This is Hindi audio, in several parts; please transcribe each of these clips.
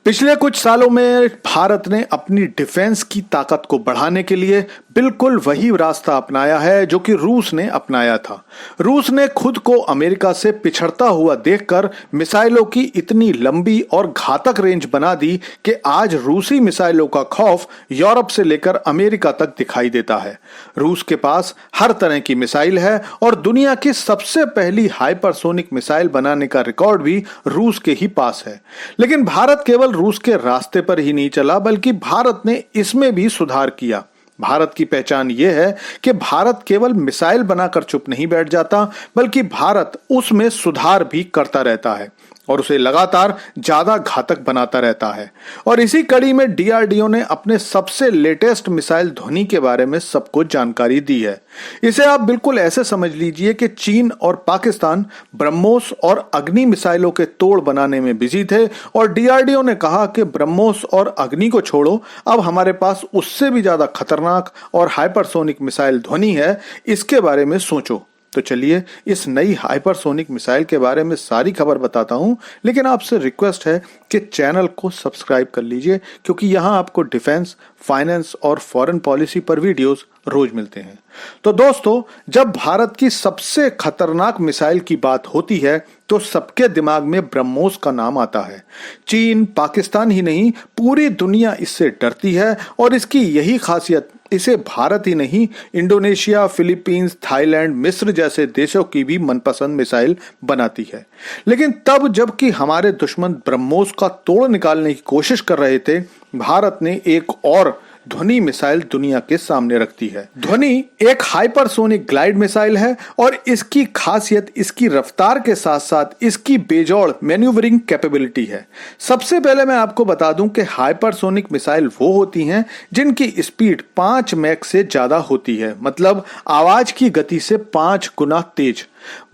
पिछले कुछ सालों में भारत ने अपनी डिफेंस की ताकत को बढ़ाने के लिए बिल्कुल वही रास्ता अपनाया है जो कि रूस ने अपनाया था। रूस ने खुद को अमेरिका से पिछड़ता हुआ देखकर मिसाइलों की इतनी लंबी और घातक रेंज बना दी कि आज रूसी मिसाइलों का खौफ यूरोप से लेकर अमेरिका तक दिखाई देता है। रूस के पास हर तरह की मिसाइल है और दुनिया की सबसे पहली हाइपरसोनिक मिसाइल बनाने का रिकॉर्ड भी रूस के ही पास है। लेकिन भारत केवल रूस के रास्ते पर ही नहीं चला, बल्कि भारत ने इसमें भी सुधार किया। भारत की पहचान यह है कि भारत केवल मिसाइल बनाकर चुप नहीं बैठ जाता, बल्कि भारत उसमें सुधार भी करता रहता है और उसे लगातार ज्यादा घातक बनाता रहता है। और इसी कड़ी में डीआरडीओ ने अपने सबसे लेटेस्ट मिसाइल ध्वनि के बारे में सबको जानकारी दी है। इसे आप बिल्कुल ऐसे समझ लीजिए कि चीन और पाकिस्तान ब्रह्मोस और अग्नि मिसाइलों के तोड़ बनाने में बिजी थे और डीआरडीओ ने कहा कि ब्रह्मोस और अग्नि को छोड़ो, अब हमारे पास उससे भी ज्यादा खतरनाक और हाइपरसोनिक मिसाइल ध्वनि है, इसके बारे में सोचो। तो चलिए इस नई हाइपरसोनिक मिसाइल के बारे में सारी खबर बताता हूं, लेकिन आपसे रिक्वेस्ट है कि चैनल को सब्सक्राइब कर लीजिए, क्योंकि यहां आपको डिफेंस, फाइनेंस और फॉरेन पॉलिसी पर वीडियोस रोज मिलते हैं। तो दोस्तों, जब भारत की सबसे खतरनाक मिसाइल की बात होती है तो सबके दिमाग में ब्रह्मोस का नाम आता है। चीन, पाकिस्तान ही नहीं, पूरी दुनिया इससे डरती है और इसकी यही खासियत इसे भारत ही नहीं, इंडोनेशिया, फिलीपींस, थाईलैंड, मिस्र जैसे देशों की भी मनपसंद मिसाइल बनाती है। लेकिन तब जबकि हमारे दुश्मन ब्रह्मोस का तोड़ निकालने की कोशिश कर रहे थे, भारत ने एक और ध्वनि मिसाइल दुनिया के सामने रखती है। ध्वनि एक हाइपरसोनिक ग्लाइड मिसाइल है और इसकी खासियत इसकी रफ्तार के साथ साथ इसकी बेजोड़ मैन्यूवरिंग कैपेबिलिटी है। सबसे पहले मैं आपको बता दूं कि हाइपरसोनिक मिसाइल वो होती हैं जिनकी स्पीड 5 मैक से ज्यादा होती है, मतलब आवाज की गति से 5 गुना तेज।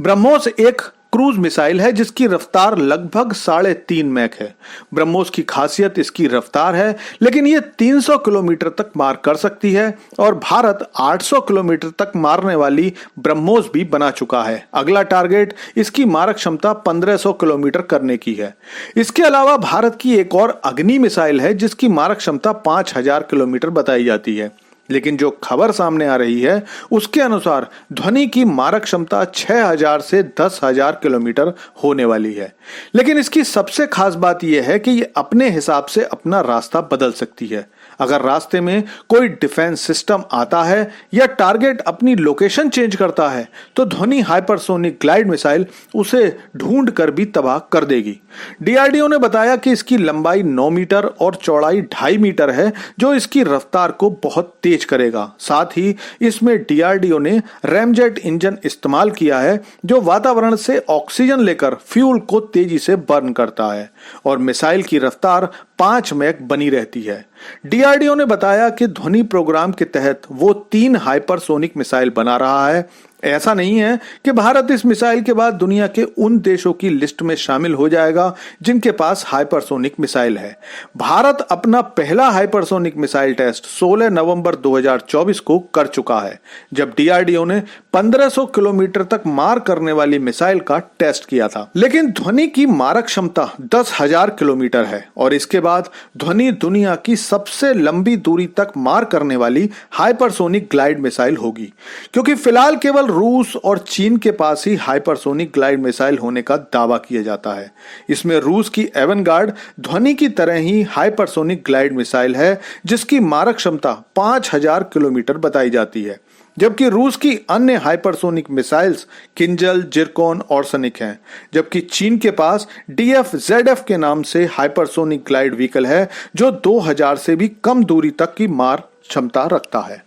ब्रह्मोस एक क्रूज मिसाइल है जिसकी रफ्तार लगभग 3.5 मैक है। ब्रह्मोस की खासियत इसकी रफ्तार है, लेकिन ये 300 किलोमीटर तक मार कर सकती है और भारत 800 किलोमीटर तक मारने वाली ब्रह्मोस भी बना चुका है। अगला टारगेट इसकी मारक क्षमता 1500 किलोमीटर करने की है। इसके अलावा भारत की एक और अग्नि मिसाइल है जिसकी मारक क्षमता 5000 किलोमीटर बताई जाती है। लेकिन जो खबर सामने आ रही है उसके अनुसार ध्वनि की मारक क्षमता 6000 से 10,000 किलोमीटर होने वाली है। लेकिन इसकी सबसे खास बात यह है कि ये अपने हिसाब से अपना रास्ता बदल सकती है। अगर रास्ते में कोई डिफेंस सिस्टम आता है या टारगेट अपनी लोकेशन चेंज करता है तो ध्वनि हाइपरसोनिक ग्लाइड मिसाइल उसे ढूंढ कर भी तबाह कर देगी। डीआरडीओ ने बताया कि इसकी लंबाई 9 मीटर और चौड़ाई 2.5 मीटर है, जो इसकी रफ्तार को बहुत तेज करेगा। साथ ही इसमें डीआरडीओ ने रैमजेट इंजन इस्तेमाल किया है जो वातावरण से ऑक्सीजन लेकर फ्यूल को तेजी से बर्न करता है और मिसाइल की रफ्तार 5 मैक बनी रहती है। डीआरडीओ ने बताया कि ध्वनि प्रोग्राम के तहत वो 3 हाइपरसोनिक मिसाइल बना रहा है। ऐसा नहीं है कि भारत इस मिसाइल के बाद दुनिया के उन देशों की लिस्ट में शामिल हो जाएगा जिनके पास हाइपरसोनिक मिसाइल है। भारत अपना पहला हाइपरसोनिक मिसाइल टेस्ट 16 नवंबर 2024 को कर चुका है, जब डीआरडीओ ने 1500 किलोमीटर तक मार करने वाली मिसाइल का टेस्ट किया था। लेकिन ध्वनि की मारक क्षमता 10,000 किलोमीटर है और इसके बाद ध्वनि दुनिया की सबसे लंबी दूरी तक मार करने वाली हाइपरसोनिक ग्लाइड मिसाइल होगी, क्योंकि फिलहाल केवल रूस और चीन के पास ही हाइपरसोनिक ग्लाइड मिसाइल होने का दावा किया जाता है। इसमें रूस की एवनगार्ड ध्वनि की तरह ही हाइपरसोनिक ग्लाइड मिसाइल है जिसकी मारक क्षमता 5000 किलोमीटर बताई जाती है, जबकि रूस की अन्य हाइपरसोनिक मिसाइल्स किंजल, जिरकोन और सनिक हैं। जबकि चीन के पास DF-ZF के नाम से हाइपरसोनिक ग्लाइड व्हीकल है जो 2000 से भी कम दूरी तक की मार क्षमता रखता है।